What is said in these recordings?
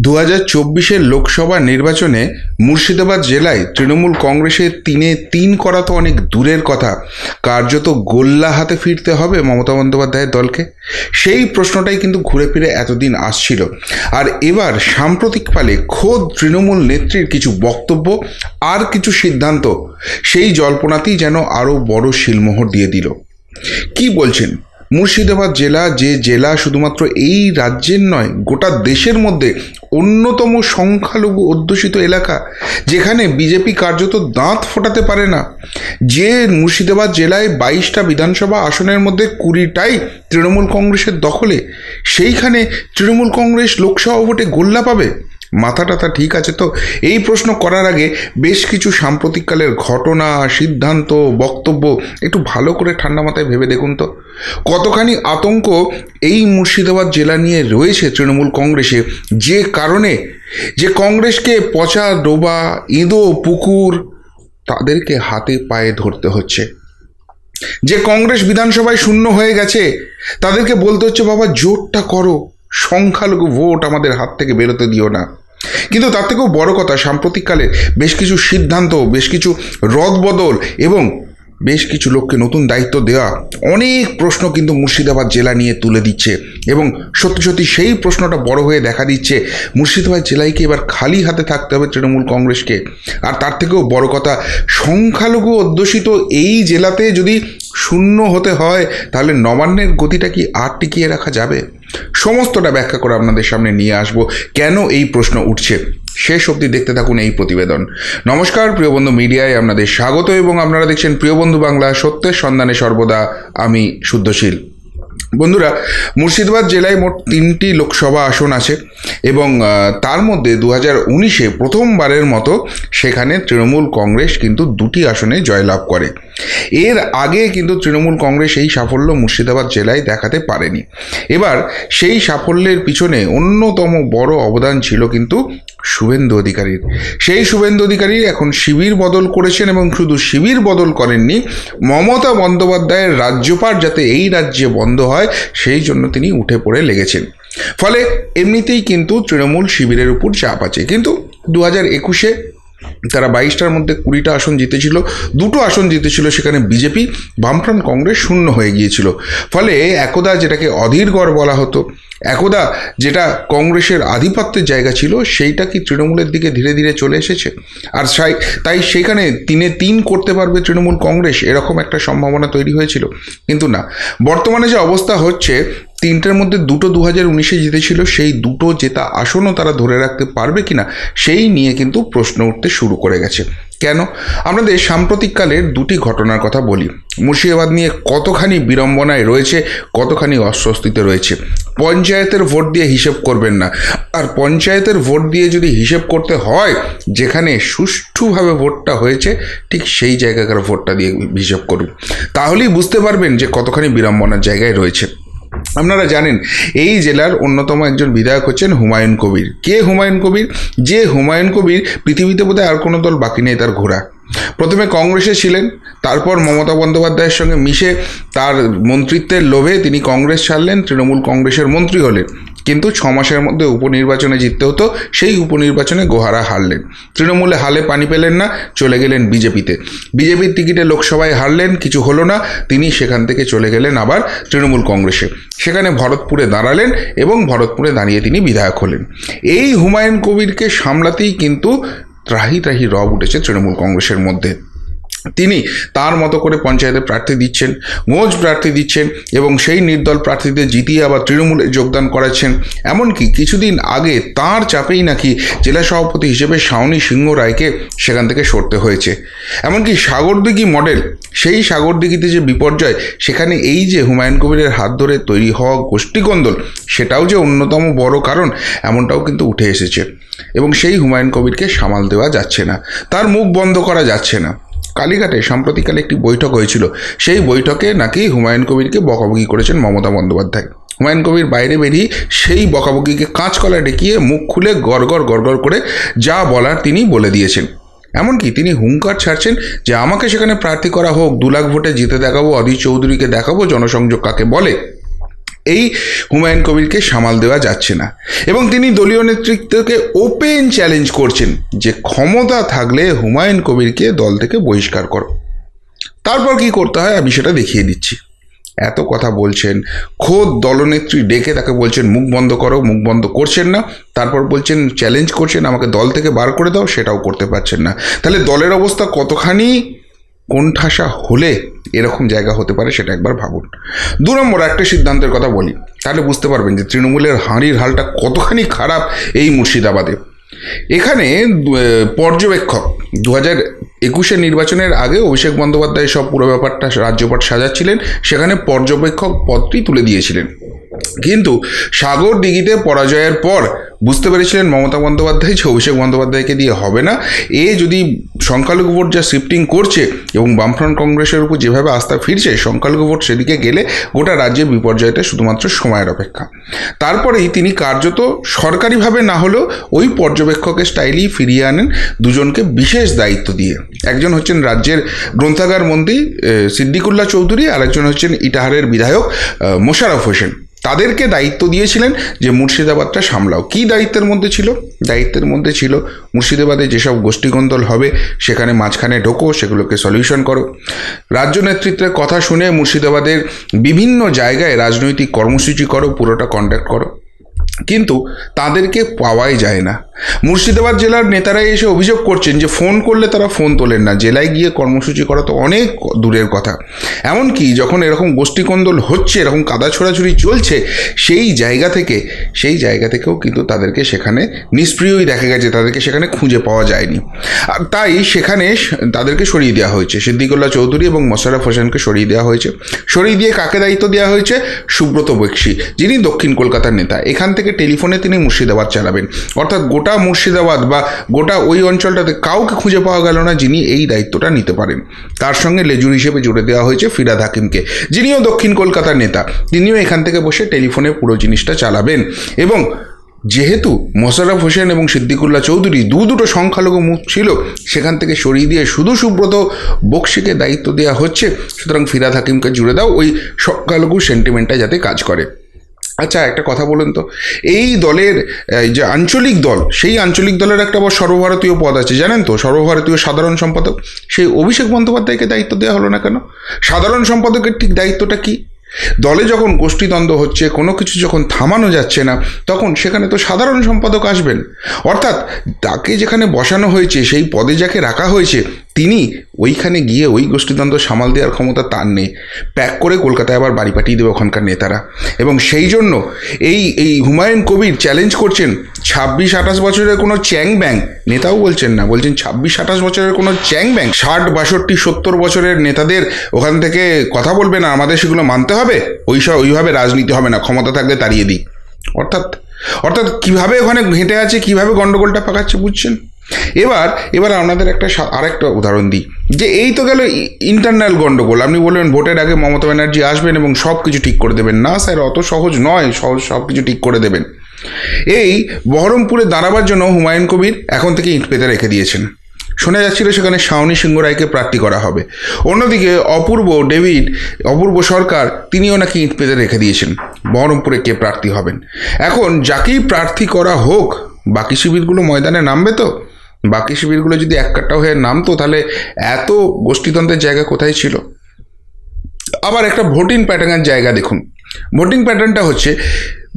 2024 লোকসভা নির্বাচনে মুর্শিদাবাদ জেলায় তৃণমূল কংগ্রেসের 3-3 করা তো অনেক দূরের কথা, কার্যত গোল্লা হাতে ফিরতে হবে মমতা বন্দ্যোপাধ্যায়ের দলকে। সেই প্রশ্নটাই কিন্তু ঘুরে ফিরে এতদিন আসছিল। আর এবার সাম্প্রতিককালে খোদ তৃণমূল নেত্রীর কিছু বক্তব্য আর কিছু সিদ্ধান্ত সেই জল্পনাতেই যেন আরও বড় শিলমোহর দিয়ে দিল। কি বলছেন? মুর্শিদাবাদ জেলা, যে জেলা শুধুমাত্র এই রাজ্যের নয় গোটা দেশের মধ্যে অন্যতম সংখ্যালঘু অধ্যুষিত এলাকা, যেখানে বিজেপি কার্যত দাঁত ফোটাতে পারে না, যে মুর্শিদাবাদ জেলায় 22টা বিধানসভা আসনের মধ্যে 20টাই তৃণমূল কংগ্রেসের দখলে, সেইখানে তৃণমূল কংগ্রেস লোকসভা ভোটে গোল্লা পাবে? মাথা টাথা ঠিক আছে তো? এই প্রশ্ন করার আগে বেশ কিছু সাম্প্রতিককালের ঘটনা, সিদ্ধান্ত, বক্তব্য একটু ভালো করে ঠান্ডা মাথায় ভেবে দেখুন তো, কতখানি আতঙ্ক এই মুর্শিদাবাদ জেলা নিয়ে রয়েছে তৃণমূল কংগ্রেসে, যে কারণে যে কংগ্রেসকে পচা ডোবা, ইঁদো পুকুর তাদেরকে হাতে পায়ে ধরতে হচ্ছে। যে কংগ্রেস বিধানসভায় শূন্য হয়ে গেছে তাদেরকে বলতে হচ্ছে, বাবা জোরটা করো, সংখ্যালঘু ভোট আমাদের হাত থেকে বেরোতে দিও না। কিন্তু তার থেকেও বড় কথা, সাম্প্রতিককালে বেশ কিছু সিদ্ধান্ত, বেশ কিছু রদবদল এবং বেশ কিছু লোককে নতুন দায়িত্ব দেওয়া অনেক প্রশ্ন কিন্তু মুর্শিদাবাদ জেলা নিয়ে তুলে দিচ্ছে। এবং সত্যি সত্যি সেই প্রশ্নটা বড় হয়ে দেখা দিচ্ছে, মুর্শিদাবাদ জেলায় কি এবার খালি হাতে থাকতে হবে তৃণমূল কংগ্রেসকে? আর তার থেকেও বড় কথা, সংখ্যালঘু অধ্যুষিত এই জেলাতে যদি শূন্য হতে হয় তাহলে নবান্নের গতিটা কি আর টিকিয়ে রাখা যাবে? সমস্তটা ব্যাখ্যা করে আপনাদের সামনে নিয়ে আসব কেন এই প্রশ্ন উঠছে। শেষ অবধি দেখতে থাকুন এই প্রতিবেদন। নমস্কার প্রিয় বন্ধু, মিডিয়ায় আপনাদের স্বাগত এবং আপনারা দেখছেন প্রিয় বন্ধু বাংলা, সত্যের সন্ধানে সর্বদা আমি শুদ্ধশীল। বন্ধুরা, মুর্শিদাবাদ জেলায় মোট 3টি লোকসভা আসন আছে এবং তার মধ্যে 2019-এ প্রথমবারের মতো সেখানে তৃণমূল কংগ্রেস কিন্তু 2টি আসনে জয়লাভ করে। এর আগে কিন্তু তৃণমূল কংগ্রেস এই সাফল্য মুর্শিদাবাদ জেলায় দেখাতে পারেনি। এবার সেই সাফল্যের পিছনে অন্যতম বড় অবদান ছিল কিন্তু শুভেন্দু অধিকারীর। সেই শুভেন্দু অধিকারী এখন শিবির বদল করেছেন এবং শুধু শিবির বদল করেননি, মমতা বন্দ্যোপাধ্যায়ের রাজ্যপাট যাতে এই রাজ্যে বন্ধ হয় সেই জন্য তিনি উঠে পড়ে লেগেছেন। ফলে এমনিতেই কিন্তু তৃণমূল শিবিরের উপর চাপ আছে। কিন্তু 2021-এ তারা 22টার মধ্যে 20টা আসন জিতেছিল, 2টো আসন জিতেছিল সেখানে বিজেপি, বামফ্রন্ট কংগ্রেস শূন্য হয়ে গিয়েছিল। ফলে একদা যেটাকে অধীরগড় বলা হতো, একদা যেটা কংগ্রেসের আধিপত্যের জায়গা ছিল, সেইটা কি তৃণমূলের দিকে ধীরে ধীরে চলে এসেছে। আর তাই সেখানে 3-3 করতে পারবে তৃণমূল কংগ্রেস, এরকম একটা সম্ভাবনা তৈরি হয়েছিল। কিন্তু না, বর্তমানে যে অবস্থা হচ্ছে, 3টের মধ্যে 2টো 2019-এ জিতেছিল, সেই 2টো জেতা আসনও তারা ধরে রাখতে পারবে কিনা সেই নিয়ে কিন্তু প্রশ্ন উঠতে শুরু করে গেছে। কেন? আপনাদের সাম্প্রতিককালের 2টি ঘটনার কথা বলি। মুর্শিদাবাদ নিয়ে কতখানি বিড়ম্বনায় রয়েছে, কতখানি অস্বস্তিতে রয়েছে। পঞ্চায়েতের ভোট দিয়ে হিসেব করবেন না, আর পঞ্চায়েতের ভোট দিয়ে যদি হিসেব করতে হয়, যেখানে সুষ্ঠুভাবে ভোটটা হয়েছে ঠিক সেই জায়গাকার ভোটটা দিয়ে হিসেব করুন, তাহলেই বুঝতে পারবেন যে কতখানি বিড়ম্বনার জায়গায় রয়েছে। আপনারা জানেন এই জেলার অন্যতম একজন বিধায়ক হচ্ছেন হুমায়ুন কবির। কে হুমায়ুন কবির? যে হুমায়ুন কবির পৃথিবীতে বোধহয় আর কোনো দল বাকি নেই তার ঘোরা। প্রথমে কংগ্রেসে ছিলেন, তারপর মমতা বন্দ্যোপাধ্যায়ের সঙ্গে মিশে তার মন্ত্রিত্বের লোভে তিনি কংগ্রেস ছাড়লেন, তৃণমূল কংগ্রেসের মন্ত্রী হলেন। কিন্তু 6 মাসের মধ্যে উপনির্বাচনে জিততে হতো, সেই উপনির্বাচনে গোহারা হারলেন। তৃণমূলে হালে পানি পেলেন না, চলে গেলেন বিজেপিতে। বিজেপির টিকিটে লোকসভায় হারলেন, কিছু হলো না, তিনি সেখান থেকে চলে গেলেন আবার তৃণমূল কংগ্রেসে। সেখানে ভরতপুরে দাঁড়ালেন এবং ভরতপুরে দাঁড়িয়ে তিনি বিধায়ক হলেন। এই হুমায়ুন কবিরকে সামলাতেই কিন্তু ত্রাহি ত্রাহি রব উঠেছে তৃণমূল কংগ্রেসের মধ্যে। তিনি তার মতো করে পঞ্চায়েতে প্রার্থী দিচ্ছেন, গোঁজ প্রার্থী দিচ্ছেন এবং সেই নির্দল প্রার্থীদের জিতিয়ে আবার তৃণমূলে যোগদান করাচ্ছেন। এমনকি কিছুদিন আগে তার চাপেই নাকি জেলা সভাপতি হিসেবে শাওনি সিংহ রায়কে সেখান থেকে সরতে হয়েছে। এমনকি সাগরদিঘি মডেল, সেই সাগরদিঘিতে যে বিপর্যয়, সেখানে এই যে হুমায়ুন কবিরের হাত ধরে তৈরি হওয়া গোষ্ঠীকন্দল, সেটাও যে অন্যতম বড় কারণ, এমনটাও কিন্তু উঠে এসেছে। এবং সেই হুমায়ুন কবিরকে সামাল দেওয়া যাচ্ছে না, তার মুখ বন্ধ করা যাচ্ছে না। কালীঘাটে সাম্প্রতিককালে একটি বৈঠক হয়েছিল, সেই বৈঠকে নাকি হুমায়ুন কবিরকে বকাবকি করেছেন মমতা বন্দ্যোপাধ্যায়। হুমায়ুন কবির বাইরে বেরিয়ে সেই বকাবকিকে কাঁচকলা ডেকিয়ে মুখ খুলে গড়গড় করে যা বলার তিনি বলে দিয়েছেন। এমনকি তিনি হুঙ্কার ছাড়ছেন যে আমাকে সেখানে প্রার্থী করা হোক, 2 লাখ ভোটে জিতে দেখাবো, অধীর চৌধুরীকে দেখাবো জনসংযোগ কাকে বলে। এই হুমায়ুন কবিরকে সামাল দেওয়া যাচ্ছে না এবং তিনি দলীয় নেতৃত্বকে ওপেন চ্যালেঞ্জ করছেন যে ক্ষমতা থাকলে হুমায়ুন কবিরকে দল থেকে বহিষ্কার করো। তারপর কি করতে হয় আমি সেটা দেখিয়ে দিচ্ছি। এত কথা বলছেন, খোদ দলনেত্রী ডেকে তাকে বলছেন মুখ বন্ধ করো, মুখ বন্ধ করছেন না। তারপর বলছেন, চ্যালেঞ্জ করছেন আমাকে দল থেকে বার করে দাও, সেটাও করতে পারছেন না। তাহলে দলের অবস্থা কতখানি কোণঠাসা হলে এরকম জায়গা হতে পারে সেটা একবার ভাবুন। 2 নম্বর একটা সিদ্ধান্তের কথা বলি, তাহলে বুঝতে পারবেন যে তৃণমূলের হাঁড়ির হালটা কতখানি খারাপ এই মুর্শিদাবাদে। এখানে পর্যবেক্ষক 2021 নির্বাচনের আগে অভিষেক বন্দ্যোপাধ্যায় সব পুরো ব্যাপারটা রাজ্যপাট সাজাচ্ছিলেন, সেখানে পর্যবেক্ষক পদটি তুলে দিয়েছিলেন। কিন্তু সাগর দিঘিতে পরাজয়ের পর বুঝতে পেরেছিলেন মমতা বন্দ্যোপাধ্যায় যে অভিষেক বন্দ্যোপাধ্যায়কে দিয়ে হবে না। এ যদি সংখ্যালঘু ভোট যা শিফটিং করছে এবং বামফ্রন্ট কংগ্রেসের উপর যেভাবে আস্থা ফিরছে, সংখ্যালঘু ভোট সেদিকে গেলে গোটা রাজ্যের বিপর্যয়টা শুধুমাত্র সময়ের অপেক্ষা। তারপরেই তিনি কার্যত সরকারিভাবে না হলেও ওই পর্যবেক্ষকের স্টাইলেই ফিরিয়ে আনেন দুজনকে বিশেষ দায়িত্ব দিয়ে। একজন হচ্ছেন রাজ্যের গ্রন্থাগার মন্ত্রী সিদ্দিকুল্লাহ চৌধুরী, আর একজন হচ্ছেন ইটাহারের বিধায়ক মোশাররফ হোসেন। তাদেরকে দায়িত্ব দিয়েছিলেন যে মুর্শিদাবাদটা সামলাও। কী দায়িত্বের মধ্যে ছিল? দায়িত্বের মধ্যে ছিল মুর্শিদাবাদে যেসব গোষ্ঠীগোন্দল হবে সেখানে মাঝখানে ঢোকো, সেগুলোকে সলিউশন করো। রাজ্য নেতৃত্বের কথা শুনে মুর্শিদাবাদের বিভিন্ন জায়গায় রাজনৈতিক কর্মসূচি করো, পুরোটা কন্ডাক্ট করো। কিন্তু তাদেরকে পাওয়াই যায় না। মুর্শিদাবাদ জেলার নেতারাই এসে অভিযোগ করছেন যে ফোন করলে তারা ফোন তোলেন না, জেলায় গিয়ে কর্মসূচি করা তো অনেক দূরের কথা। এমনকি যখন এরকম গোষ্ঠীকন্দল হচ্ছে, এরকম কাদা ছোড়াছুড়ি চলছে, সেই জায়গা থেকেও কিন্তু তাদেরকে সেখানে নিষ্ক্রিয়ই দেখা গেছে, তাদেরকে সেখানে খুঁজে পাওয়া যায়নি। আর তাই সেখানে তাদেরকে সরিয়ে দেওয়া হয়েছে, সিদ্দিকুল্লাহ চৌধুরী এবং মোশাররফ হোসেনকে সরিয়ে দেওয়া হয়েছে। সরিয়ে দিয়ে কাকে দায়িত্ব দেওয়া হয়েছে? সুব্রত বক্সী, যিনি দক্ষিণ কলকাতার নেতা। এখান থেকে টেলিফোনে তিনি মুর্শিদাবাদ চালাবেন। অর্থাৎ গোটা মুর্শিদাবাদ বা গোটা ওই অঞ্চলটাতে কাউকে খুঁজে পাওয়া গেল না যিনি এই দায়িত্বটা নিতে পারেন। তার সঙ্গে লেজুর হিসেবে জুড়ে দেওয়া হয়েছে ফিরহাদ হাকিমকে, যিনিও দক্ষিণ কলকাতার নেতা। তিনিও এখান থেকে বসে টেলিফোনে পুরো জিনিসটা চালাবেন। এবং যেহেতু মোশাররফ হোসেন এবং সিদ্দিকুল্লাহ চৌধুরী দুটো সংখ্যালঘু মুখ ছিল, সেখান থেকে সরিয়ে দিয়ে শুধু সুব্রত বক্সীকে দায়িত্ব দেওয়া হচ্ছে। সুতরাং ফিরহাদ হাকিমকে জুড়ে দাও, ওই সংখ্যালঘু সেন্টিমেন্টটা যাতে কাজ করে। আচ্ছা, একটা কথা বলুন তো, এই দলের যে আঞ্চলিক দল, সেই আঞ্চলিক দলের একটা আবার সর্বভারতীয় পদ আছে, জানেন তো? সর্বভারতীয় সাধারণ সম্পাদক। সেই অভিষেক বন্দ্যোপাধ্যায়কে দায়িত্ব দেওয়া হলো না কেন? সাধারণ সম্পাদকের ঠিক দায়িত্বটা কী? দলে যখন গোষ্ঠীদ্বন্দ্ব হচ্ছে, কোনো কিছু যখন থামানো যাচ্ছে না, তখন সেখানে তো সাধারণ সম্পাদক আসবেন। অর্থাৎ তাকে যেখানে বসানো হয়েছে, সেই পদে যাকে রাখা হয়েছে, তিনি ওইখানে গিয়ে ওই গোষ্ঠীদ্বন্দ্ব সামাল দেওয়ার ক্ষমতা তার নেই। প্যাক করে কলকাতায় আবার বাড়ি পাঠিয়ে দেবে ওখানকার নেতারা। এবং সেই জন্য এই হুমায়ুন কবির চ্যালেঞ্জ করছেন 26-28 বছরের কোনো চ্যাং ব্যাং নেতাও বলছেন না, বলছেন 26-28 বছরের কোনো চ্যাং ব্যাং 60-62-70 বছরের নেতাদের ওখান থেকে কথা বলবে না, আমাদের সেগুলো মানতে হবে, ওইভাবে রাজনীতি হবে না, ক্ষমতা থাকলে তাড়িয়ে দিই। অর্থাৎ কীভাবে ওখানে ঘেঁটে আছে, কীভাবে গণ্ডগোলটা পাকাচ্ছে, বুঝছেন? এবার আপনাদের আরেকটা উদাহরণ দিই, যে এই তো গেল ইন্টারনাল গণ্ডগোল। আপনি বলবেন ভোটের আগে মমতা ব্যানার্জি আসবেন এবং সব কিছু ঠিক করে দেবেন। না স্যার, অত সহজ নয় সব কিছু ঠিক করে দেবেন। এই বহরমপুরে দাঁড়াবার জন্য হুমায়ুন কবির এখন থেকে ইট পেতে রেখে দিয়েছেন। শোনা যাচ্ছিল সেখানে শাওনি সিংহ রায়কে প্রার্থী করা হবে। অন্যদিকে অপূর্ব সরকার, তিনিও নাকি ইট পেতে রেখে দিয়েছেন বহরমপুরে কে প্রার্থী হবেন। এখন যাকেই প্রার্থী করা হোক, বাকি শিবিরগুলো ময়দানে নামবে তো? বাকি শিবিরগুলো যদি এক কাট্টা হয়ে নামতো, তাহলে এত গোষ্ঠীতন্ত্রের জায়গা কোথায় ছিল? আবার একটা ভোটিং প্যাটার্নের জায়গা দেখুন। ভোটিং প্যাটার্নটা হচ্ছে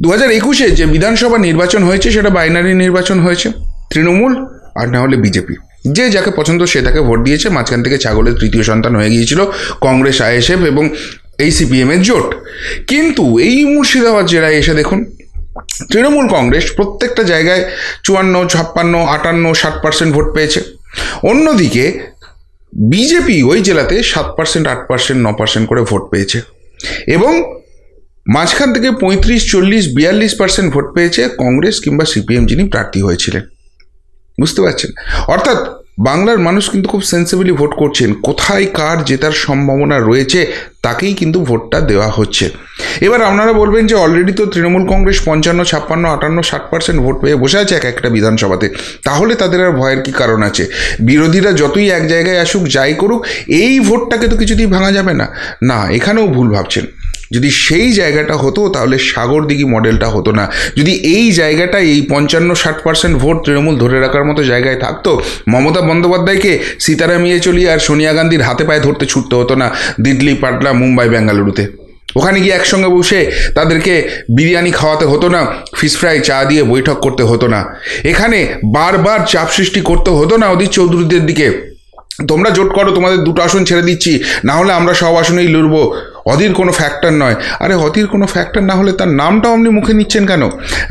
2021 যে বিধানসভা নির্বাচন হয়েছে, সেটা বাইনারি নির্বাচন হয়েছে। তৃণমূল আর না হলে বিজেপি, যে যাকে পছন্দ সে তাকে ভোট দিয়েছে। মাঝখান থেকে ছাগলের তৃতীয় সন্তান হয়ে গিয়েছিল কংগ্রেস, আইএসএফ এবং এই সিপিএমের জোট। কিন্তু এই মুর্শিদাবাদ জেলায় এসে দেখুন, তৃণমূল কংগ্রেস প্রত্যেকটা জায়গায় 54, 56, 58, 60% ভোট পেয়েছে। অন্যদিকে বিজেপি ওই জেলাতে 7%, 8%, 9% করে ভোট পেয়েছে। এবং মাঝখান থেকে 35, 40, 42% ভোট পেয়েছে কংগ্রেস কিংবা সিপিএম যিনি প্রার্থী হয়েছিলেন। বুঝতে পারছেন? অর্থাৎ বাংলার মানুষ কিন্তু খুব সেন্সিবলি ভোট করছেন। কোথায় কার জেতার সম্ভাবনা রয়েছে তাকেই কিন্তু ভোটটা দেওয়া হচ্ছে। এবার আপনারা বলবেন যে অলরেডি তো তৃণমূল কংগ্রেস 55, 56, 58, 60% ভোট পেয়ে বসে আছে একটা বিধানসভাতে, তাহলে তাদের আর ভয়ের কি কারণ আছে? বিরোধীরা যতই এক জায়গায় আসুক, যাই করুক, এই ভোটটাকে তো কিছুতেই ভাঙা যাবে না। না, এখানেও ভুল ভাবছেন। যদি সেই জায়গাটা হতো তাহলে সাগরদিঘি মডেলটা হতো না। যদি এই জায়গাটায় এই 55-60% ভোট তৃণমূল ধরে রাখার মতো জায়গায় থাকতো, মমতা বন্দ্যোপাধ্যায়কে সীতারাম ইয়েচুরি আর সোনিয়া গান্ধীর হাতে পায়ে ধরতে ছুটতে হতো না দিল্লি, পাটনা, মুম্বাই, বেঙ্গালুরুতে। ওখানে গিয়ে একসঙ্গে বসে তাদেরকে বিরিয়ানি খাওয়াতে হতো না, ফিশ ফ্রাই, চা দিয়ে বৈঠক করতে হতো না। এখানে বারবার চাপ সৃষ্টি করতে হতো না অধীর চৌধুরীদের দিকে, তোমরা জোট করো, তোমাদের 2টো আসন ছেড়ে দিচ্ছি, না হলে আমরা সব আসনেই লড়বো। অধীর কোনো ফ্যাক্টর নয়। আরে অধীর কোনো ফ্যাক্টর না হলে তার নামটাও আপনি মুখে নিচ্ছেন কেন?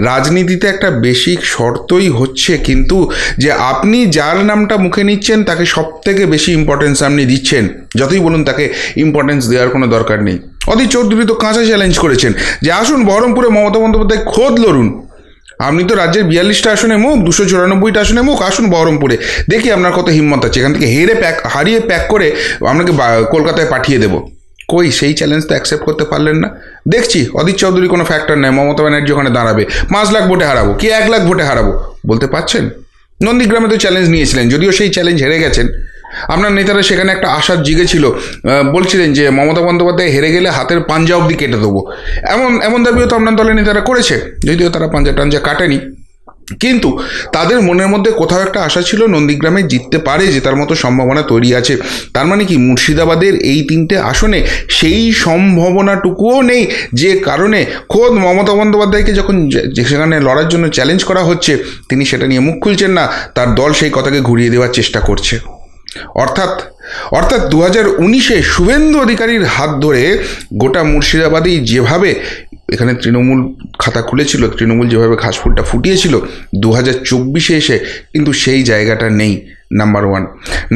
রাজনীতিতে একটা বেসিক শর্তই হচ্ছে কিন্তু যে আপনি যার নামটা মুখে নিচ্ছেন তাকে সব থেকে বেশি ইম্পর্টেন্স আপনি দিচ্ছেন, যতই বলুন তাকে ইম্পর্টেন্স দেওয়ার কোনো দরকার নেই। অধীর চৌধুরী তো কাঁচা চ্যালেঞ্জ করেছেন যে আসুন বহরমপুরে মমতা বন্দ্যোপাধ্যায় খোদ লড়ুন, আপনি তো রাজ্যের 42টা আসনে মুখ, 294টা আসনে মুখ, আসুন বহরমপুরে, দেখি আপনার কত হিম্মত আছে, এখান থেকে হারিয়ে প্যাক করে আপনাকে কলকাতায় পাঠিয়ে দেবো। কই সেই চ্যালেঞ্জ তো অ্যাকসেপ্ট করতে পারলেন না। দেখছি অধীর চৌধুরী কোনো ফ্যাক্টর নেই, মমতা ব্যানার্জি ওখানে দাঁড়াবে, 5 লাখ ভোটে হারাবো কি 1 লাখ ভোটে হারাবো বলতে পারছেন? নন্দীগ্রামে তো চ্যালেঞ্জ নিয়েছিলেন, যদিও সেই চ্যালেঞ্জ হেরে গেছেন। আপনার নেতারা সেখানে একটা আশার জিগে ছিল, বলছিলেন যে মমতা বন্দ্যোপাধ্যায় হেরে গেলে হাতের পাঞ্জা অবধি কেটে দেবো, এমন দাবিও তো আপনার দলের নেতারা করেছে, যদিও তারা পাঞ্জা টাঞ্জা কাটেনি। কিন্তু তাদের মনের মধ্যে কোথাও একটা আশা ছিল নন্দীগ্রামে জিততে পারে, জেতার মতো সম্ভাবনা তৈরি আছে। তার মানে কি মুর্শিদাবাদের এই 3টে আসনে সেই সম্ভাবনাটুকুও নেই, যে কারণে খোদ মমতা বন্দ্যোপাধ্যায়কে যখন সেখানে লড়ার জন্য চ্যালেঞ্জ করা হচ্ছে তিনি সেটা নিয়ে মুখ খুলছেন না, তার দল সেই কথাকে ঘুরিয়ে দেওয়ার চেষ্টা করছে। অর্থাৎ 2019-এ শুভেন্দু অধিকারীর হাত ধরে গোটা মুর্শিদাবাদেই যেভাবে এখানে তৃণমূল খাতা খুলেছিল, তৃণমূল যেভাবে ঘাসফুলটা ফুটিয়েছিল, 2024-এ এসে কিন্তু সেই জায়গাটা নেই। নাম্বার 1।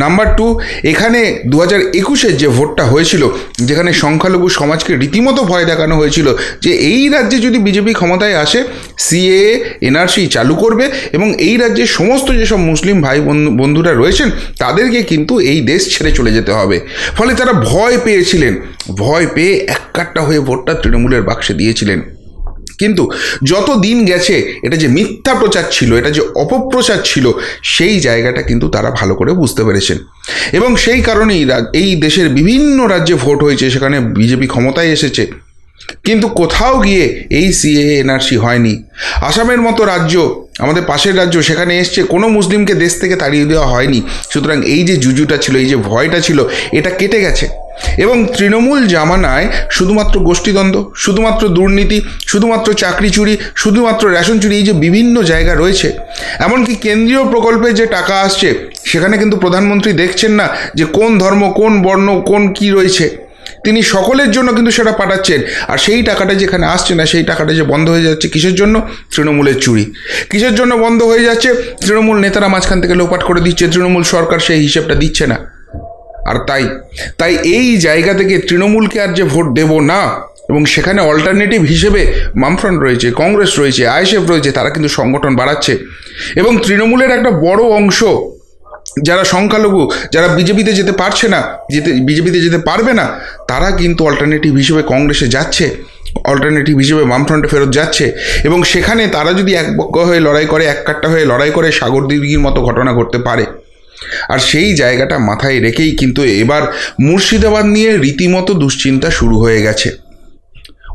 নাম্বার 2, এখানে 2021-এ যে ভোটটা হয়েছিল, যেখানে সংখ্যালঘু সমাজকে রীতিমতো ভয় দেখানো হয়েছিল যে এই রাজ্যে যদি বিজেপি ক্ষমতায় আসে সিএএ এনআরসি চালু করবে এবং এই রাজ্যের সমস্ত যেসব মুসলিম ভাই বন্ধুরা রয়েছেন তাদেরকে কিন্তু এই দেশ ছেড়ে চলে যেতে হবে। ফলে তারা ভয় পেয়েছিলেন, ভয় পেয়ে এককাট্টা হয়ে ভোটটা তৃণমূলের বাক্সে দিয়েছিলেন। কিন্তু যত দিন গেছে এটা যে মিথ্যা প্রচার ছিল, এটা যে অপপ্রচার ছিল, সেই জায়গাটা কিন্তু তারা ভালো করে বুঝতে পেরেছেন। এবং সেই কারণেই এই দেশের বিভিন্ন রাজ্যে ভোট হয়েছে, সেখানে বিজেপি ক্ষমতায় এসেছে, কিন্তু কোথাও গিয়ে এই সিএএ এনআরসি হয়নি। আসামের মতো রাজ্য, আমাদের পাশের রাজ্য, সেখানে এসছে, কোনো মুসলিমকে দেশ থেকে তাড়িয়ে দেওয়া হয়নি। সুতরাং এই যে জুজুটা ছিল, এই যে ভয়টা ছিল, এটা কেটে গেছে। এবং তৃণমূল জামানায় শুধুমাত্র গোষ্ঠীদ্বন্দ্ব, শুধুমাত্র দুর্নীতি, শুধুমাত্র চাকরি চুরি, শুধুমাত্র রেশন চুরি, এই যে বিভিন্ন জায়গা রয়েছে, এমনকি কেন্দ্রীয় প্রকল্পে যে টাকা আসছে সেখানে কিন্তু প্রধানমন্ত্রী দেখছেন না যে কোন ধর্ম, কোন বর্ণ, কোন কি রয়েছে, তিনি সকলের জন্য কিন্তু সেটা পাঠাচ্ছেন। আর সেই টাকাটা যেখানে আসছে না, সেই টাকাটা যে বন্ধ হয়ে যাচ্ছে কিসের জন্য? তৃণমূলের চুরি। কিসের জন্য বন্ধ হয়ে যাচ্ছে? তৃণমূল নেতারা মাঝখান থেকে লোপাট করে দিচ্ছে, তৃণমূল সরকার সেই হিসেবটা দিচ্ছে না। আর তাই এই জায়গা থেকে তৃণমূলকে আর যে ভোট দেব না, এবং সেখানে অল্টারনেটিভ হিসেবে বামফ্রন্ট রয়েছে, কংগ্রেস রয়েছে, আইএসএফ রয়েছে, তারা কিন্তু সংগঠন বাড়াচ্ছে। এবং তৃণমূলের একটা বড় অংশ যারা সংখ্যালঘু, যারা বিজেপিতে যেতে পারছে না, বিজেপিতে যেতে পারবে না, তারা কিন্তু অল্টারনেটিভ হিসেবে কংগ্রেসে যাচ্ছে, অল্টারনেটিভ হিসেবে বামফ্রন্টে ফেরত যাচ্ছে। এবং সেখানে তারা যদি একপক্ষ হয়ে লড়াই করে, এককাট্টা হয়ে লড়াই করে, সাগরদিঘির মতো ঘটনা ঘটতে পারে। আর সেই জায়গাটা মাথায় রেখেই কিন্তু এবার মুর্শিদাবাদ নিয়ে রীতিমতো দুশ্চিন্তা শুরু হয়ে গেছে।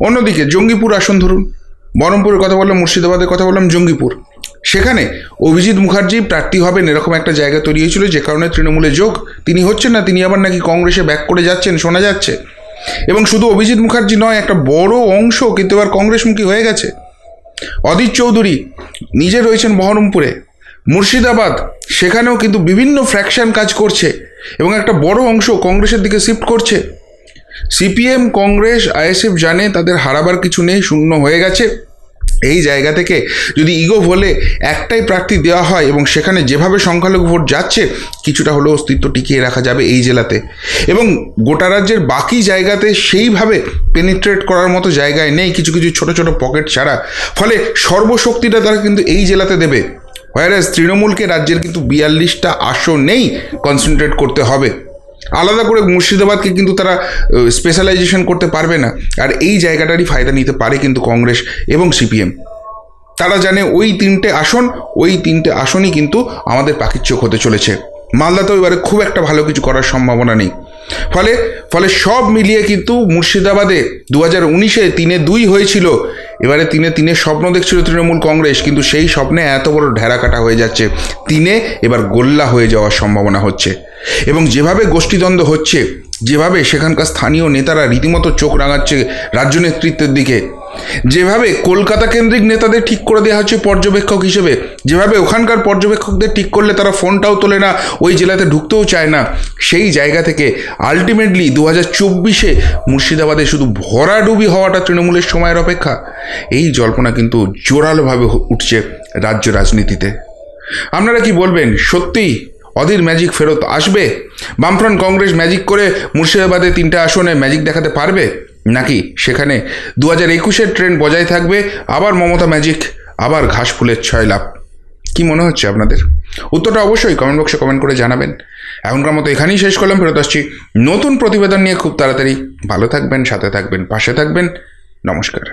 অন্যদিকে জঙ্গিপুর আসন ধরুন, বহরমপুরের কথা বললাম, মুর্শিদাবাদের কথা বললাম, জঙ্গিপুর, সেখানে অভিজিৎ মুখার্জি প্রার্থী হবেন এরকম একটা জায়গা তৈরি হয়েছিল, যে কারণে তৃণমূলে যোগ। তিনি হচ্ছেন না, তিনি আবার নাকি কংগ্রেসে ব্যাক করে যাচ্ছেন শোনা যাচ্ছে। এবং শুধু অভিজিৎ মুখার্জি নয়, একটা বড় অংশ কিন্তু এবার কংগ্রেসমুখী হয়ে গেছে। অধীর চৌধুরী নিজে রয়েছেন বহরমপুরে, মুর্শিদাবাদ, সেখানেও কিন্তু বিভিন্ন ফ্র্যাকশন কাজ করছে এবং একটা বড় অংশ কংগ্রেসের দিকে শিফট করছে। সিপিএম, কংগ্রেস, আইএসএফ জানে তাদের হারাবার কিছু নেই, শূন্য হয়ে গেছে। এই জায়গা থেকে যদি ইগো বলে একটাই প্রার্থী দেওয়া হয় এবং সেখানে যেভাবে সংখ্যালঘু ভোট যাচ্ছে, কিছুটা হলেও অস্তিত্ব টিকিয়ে রাখা যাবে এই জেলাতে। এবং গোটা রাজ্যের বাকি জায়গাতে সেইভাবে পেনিট্রেট করার মতো জায়গায় নেই, কিছু কিছু ছোট ছোট পকেট ছাড়া। ফলে সর্বশক্তিটা তারা কিন্তু এই জেলাতে দেবে। হোয়ারাজ তৃণমূলকে রাজ্যের কিন্তু 42টা আসনেই কনসেন্ট্রেট করতে হবে, আলাদা করে মুর্শিদাবাদকে কিন্তু তারা স্পেশালাইজেশন করতে পারবে না। আর এই জায়গাটারই ফায়দা নিতে পারে কিন্তু কংগ্রেস এবং সিপিএম। তারা জানে ওই 3টে আসনই কিন্তু আমাদের পাখির চোখ হতে চলেছে। মালদাতেও এবারে খুব একটা ভালো কিছু করার সম্ভাবনা নেই। ফলে ফলে সব মিলিয়ে কিন্তু মুর্শিদাবাদে 2019-এ 3-2 হয়েছিল। এবারে 3-3 স্বপ্ন দেখছিল তৃণমূল কংগ্রেস, কিন্তু সেই স্বপ্নে এত বড় ঢেরা কাটা হয়ে যাচ্ছে। 3 এবার গোল্লা হয়ে যাওয়ার সম্ভাবনা হচ্ছে। এবং যেভাবে গোষ্ঠীদ্বন্দ্ব হচ্ছে, যেভাবে সেখানকার স্থানীয় নেতারা রীতিমতো চোখ রাঙাচ্ছে রাজ্য নেতৃত্বের দিকে, যেভাবে কলকাতা কেন্দ্রিক নেতাদের ঠিক করে দেওয়া হচ্ছে পর্যবেক্ষক হিসেবে, যেভাবে ওখানকার পর্যবেক্ষকদের ঠিক করলে তারা ফোনটাও তোলে না, ওই জেলাতে ঢুকতেও চায় না, সেই জায়গা থেকে আলটিমেটলি 2024-এ মুর্শিদাবাদে শুধু ভরাডুবি হওয়াটা তৃণমূলের সময়ের অপেক্ষা। এই জল্পনা কিন্তু জোরালোভাবে উঠছে রাজ্য রাজনীতিতে। আপনারা কি বলবেন, সত্যিই অধীর ম্যাজিক ফেরত আসবে? বামফ্রন্ট কংগ্রেস ম্যাজিক করে মুর্শিদাবাদে 3টে আসনে ম্যাজিক দেখাতে পারবে, নাকি সেখানে 2021-এর ট্রেন্ড বজায় থাকবে, আবার মমতা ম্যাজিক, আবার ঘাস ফুলের 6 লাভ? কি মনে হচ্ছে আপনাদের? উত্তরটা অবশ্যই কমেন্ট বক্সে কমেন্ট করে জানাবেন। এখনকার মতো এখানেই শেষ করলাম, ফেরত আসছি নতুন প্রতিবেদন নিয়ে খুব তাড়াতাড়ি। ভালো থাকবেন, সাথে থাকবেন, পাশে থাকবেন। নমস্কার।